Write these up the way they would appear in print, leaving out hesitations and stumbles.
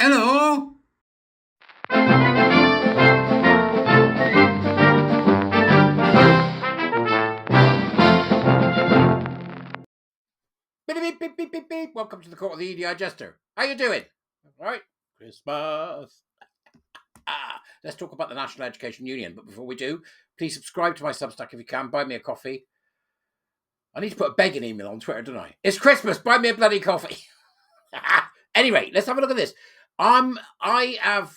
Hello. Beep, beep, beep, beep, beep, beep. Welcome to the court of the Edijester. How you doing? All right. Christmas. Let's talk about the National Education Union. But before we do, please subscribe to my Substack if you can. Buy me a coffee. I need to put a begging email on Twitter, don't I? It's Christmas. Buy me a bloody coffee. Anyway, let's have a look at this. I have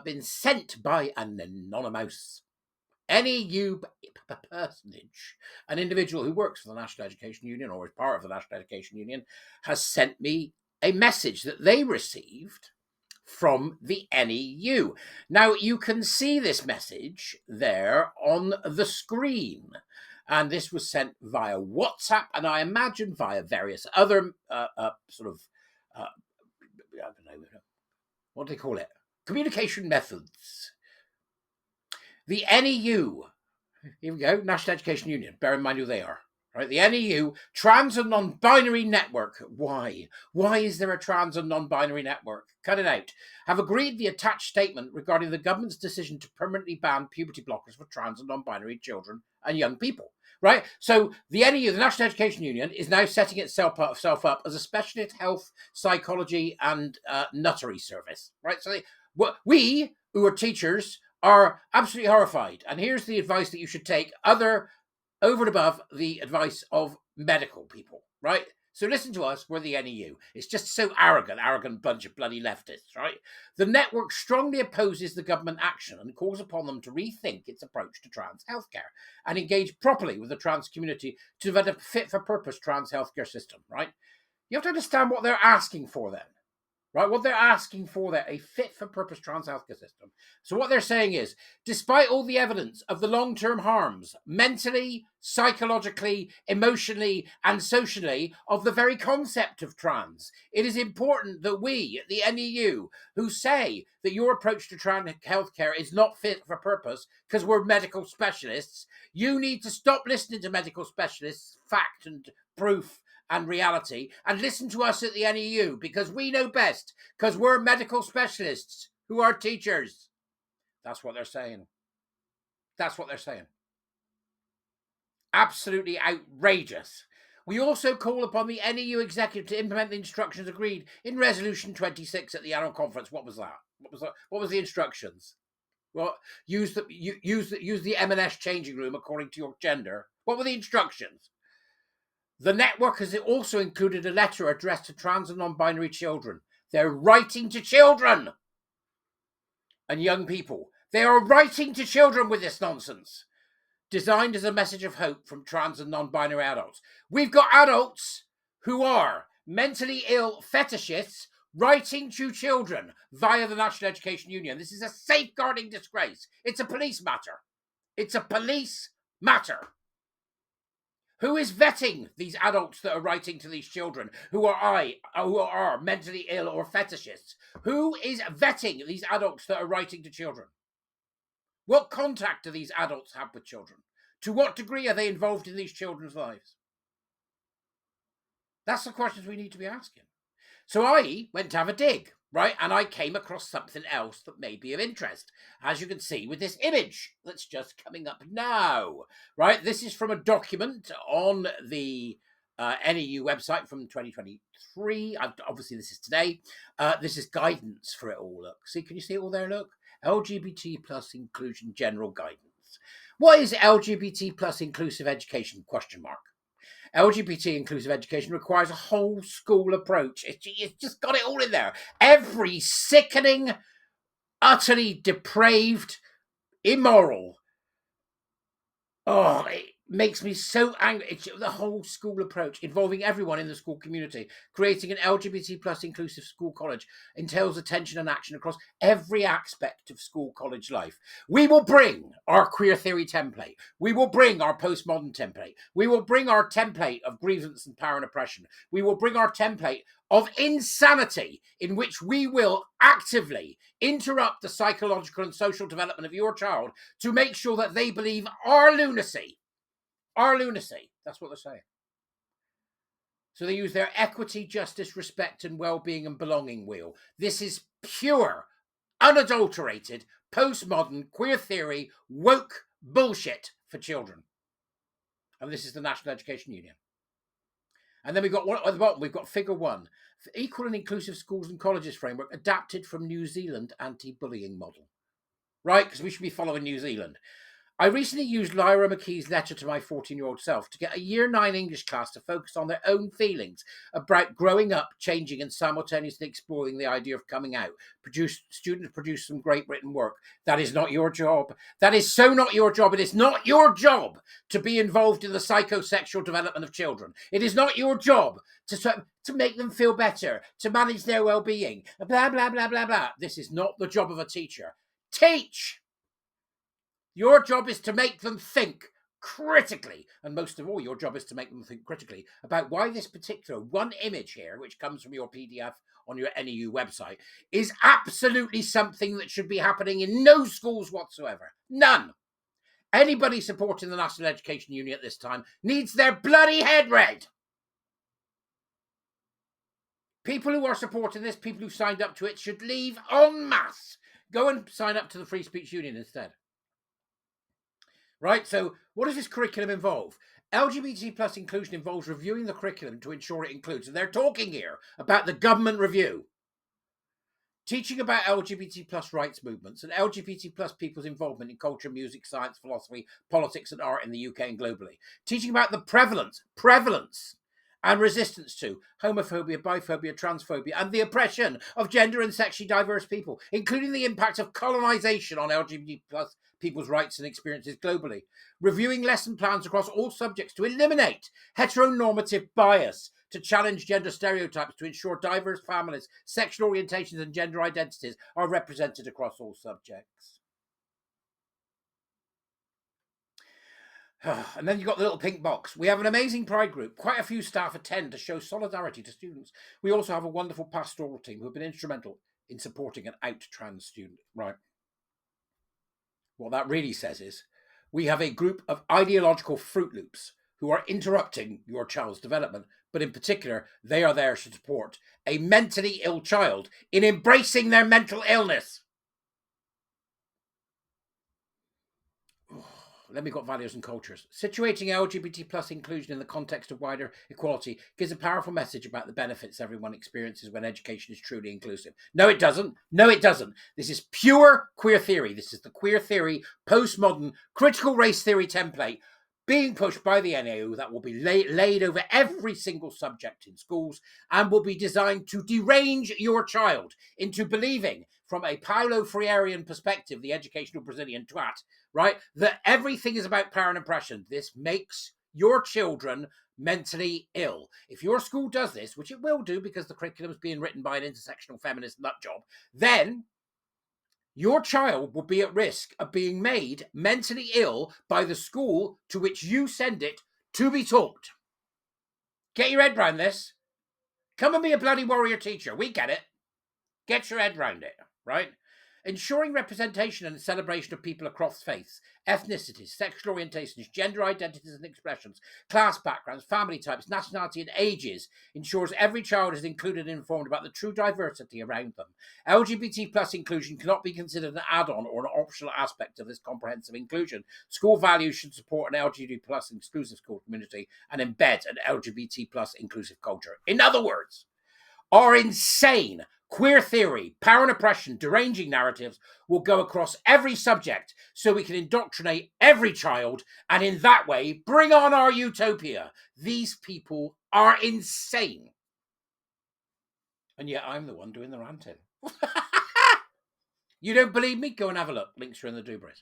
been sent by an anonymous NEU personage, an individual who works for the National Education Union or is part of the National Education Union, has sent me a message that they received from the NEU. Now, you can see this message there on the screen. And this was sent via WhatsApp, and I imagine via various other I don't know, what do they call it? Communication methods. The NEU, here we go, National Education Union. Bear in mind who they are. Right? The NEU, trans and non-binary network. Why? Why is there a trans and non-binary network? Cut it out. Have agreed the attached statement regarding the government's decision to permanently ban puberty blockers for trans and non-binary children and young people. Right? So the NEU, the National Education Union, is now setting itself up as a specialist health, psychology, and nuttery service. Right? So we, who are teachers, are absolutely horrified. And here's the advice that you should take over and above the advice of medical people, right? So listen to us, we're the NEU. It's just so arrogant bunch of bloody leftists, right? The network strongly opposes the government action and calls upon them to rethink its approach to trans healthcare and engage properly with the trans community to develop a fit-for-purpose trans healthcare system, right? You have to understand what they're asking for then. Right, what they're asking for there, a fit-for-purpose trans healthcare system. So what they're saying is, despite all the evidence of the long-term harms, mentally, psychologically, emotionally, and socially, of the very concept of trans, it is important that we, the NEU, who say that your approach to trans healthcare is not fit for purpose because we're medical specialists, you need to stop listening to medical specialists, fact and proof, and reality, and listen to us at the NEU because we know best, because we're medical specialists who are teachers. That's what they're saying. That's what they're saying. Absolutely outrageous. We also call upon the NEU executive to implement the instructions agreed in Resolution 26 at the annual conference. What was that? What was the instructions? Well, use the M&S changing room according to your gender. What were the instructions? The network has also included a letter addressed to trans and non-binary children. They're writing to children and young people. They are writing to children with this nonsense, designed as a message of hope from trans and non-binary adults. We've got adults who are mentally ill fetishists writing to children via the National Education Union. This is a safeguarding disgrace. It's a police matter. It's a police matter. Who is vetting these adults that are writing to these children who are mentally ill or fetishists? Who is vetting these adults that are writing to children? What contact do these adults have with children? To what degree are they involved in these children's lives? That's the questions we need to be asking. So I went to have a dig, right? And I came across something else that may be of interest, as you can see with this image that's just coming up now, right? This is from a document on the NEU website from 2023. Obviously, this is today. This is guidance for it all. Look, see, can you see it all there? Look, LGBT plus inclusion general guidance. What is LGBT plus inclusive education? Question mark. LGBT inclusive education requires a whole school approach. It's just got it all in there. Every sickening, utterly depraved, immoral. Oh, it makes me so angry. It's the whole school approach involving everyone in the school community. Creating an LGBT plus inclusive school college entails attention and action across every aspect of school college life. We will bring our queer theory template. We will bring our postmodern template. We will bring our template of grievance and power and oppression. We will bring our template of insanity in which we will actively interrupt the psychological and social development of your child to make sure that they believe our lunacy. Our lunacy. That's what they're saying. So they use their equity, justice, respect, and well-being and belonging wheel. This is pure, unadulterated, postmodern, queer theory, woke bullshit for children. And this is the National Education Union. And then we've got one at the bottom, we've got figure 1. Equal and inclusive schools and colleges framework adapted from New Zealand anti-bullying model. Right? Because we should be following New Zealand. I recently used Lyra McKee's letter to my 14-year-old self to get a year 9 English class to focus on their own feelings about growing up, changing, and simultaneously exploring the idea of coming out. Students produce some great written work. That is not your job. That is so not your job. It is not your job to be involved in the psychosexual development of children. It is not your job to make them feel better, to manage their well-being, blah, blah, blah, blah, blah. This is not the job of a teacher. Teach! Your job is to make them think critically. And most of all, your job is to make them think critically about why this particular one image here, which comes from your PDF on your NEU website, is absolutely something that should be happening in no schools whatsoever. None. Anybody supporting the National Education Union at this time needs their bloody head read. People who are supporting this, people who signed up to it, should leave en masse. Go and sign up to the Free Speech Union instead. Right, so what does this curriculum involve? LGBT plus inclusion involves reviewing the curriculum to ensure it includes, and they're talking here about the government review. Teaching about LGBT plus rights movements and LGBT plus people's involvement in culture, music, science, philosophy, politics and art in the UK and globally. Teaching about the prevalence and resistance to homophobia, biphobia, transphobia, and the oppression of gender and sexually diverse people, including the impact of colonisation on LGBT plus people's rights and experiences globally. Reviewing lesson plans across all subjects to eliminate heteronormative bias, to challenge gender stereotypes, to ensure diverse families, sexual orientations, and gender identities are represented across all subjects. And then you've got the little pink box. We have an amazing pride group. Quite a few staff attend to show solidarity to students. We also have a wonderful pastoral team who have been instrumental in supporting an out trans student. Right. What that really says is we have a group of ideological Fruit Loops who are interrupting your child's development, but in particular, they are there to support a mentally ill child in embracing their mental illness. Then we've got values and cultures. Situating LGBT plus inclusion in the context of wider equality gives a powerful message about the benefits everyone experiences when education is truly inclusive. No, it doesn't. No, it doesn't. This is pure queer theory. This is the queer theory, postmodern, critical race theory template being pushed by the NEU that will be laid over every single subject in schools and will be designed to derange your child into believing, from a Paulo Freirean perspective, the educational Brazilian twat, right, that everything is about power and oppression. This makes your children mentally ill. If your school does this, which it will do because the curriculum is being written by an intersectional feminist nutjob, then your child will be at risk of being made mentally ill by the school to which you send it to be taught. Get your head round this. Come and be a bloody warrior teacher. We get it. Get your head round it, right? Ensuring representation and celebration of people across faiths, ethnicities, sexual orientations, gender identities and expressions, class backgrounds, family types, nationality and ages ensures every child is included and informed about the true diversity around them. LGBT plus inclusion cannot be considered an add-on or an optional aspect of this comprehensive inclusion. School values should support an LGBT plus inclusive school community and embed an LGBT plus inclusive culture. In other words, our insane queer theory, power and oppression, deranging narratives will go across every subject so we can indoctrinate every child and in that way bring on our utopia. These people are insane. And yet I'm the one doing the ranting. You don't believe me? Go and have a look. Links are in the doobras.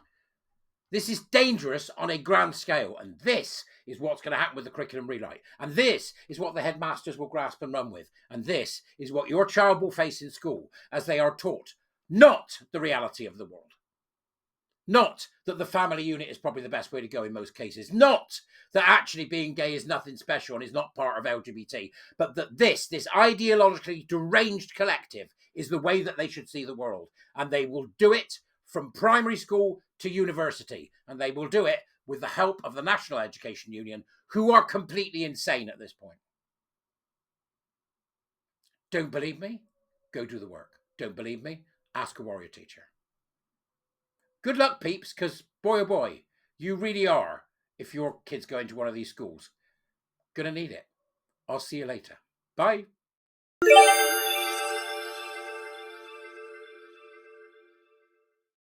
This is dangerous on a grand scale, and this is what's going to happen with the curriculum rewrite. And this is what the headmasters will grasp and run with. And this is what your child will face in school as they are taught not the reality of the world. Not that the family unit is probably the best way to go in most cases. Not that actually being gay is nothing special and is not part of LGBT. But that this ideologically deranged collective is the way that they should see the world. And they will do it from primary school to university. And they will do it with the help of the National Education Union, who are completely insane at this point. Don't believe me? Go do the work. Don't believe me? Ask a warrior teacher. Good luck, peeps, because boy oh boy, you really are, if your kid's going to one of these schools, gonna need it. I'll see you later. Bye.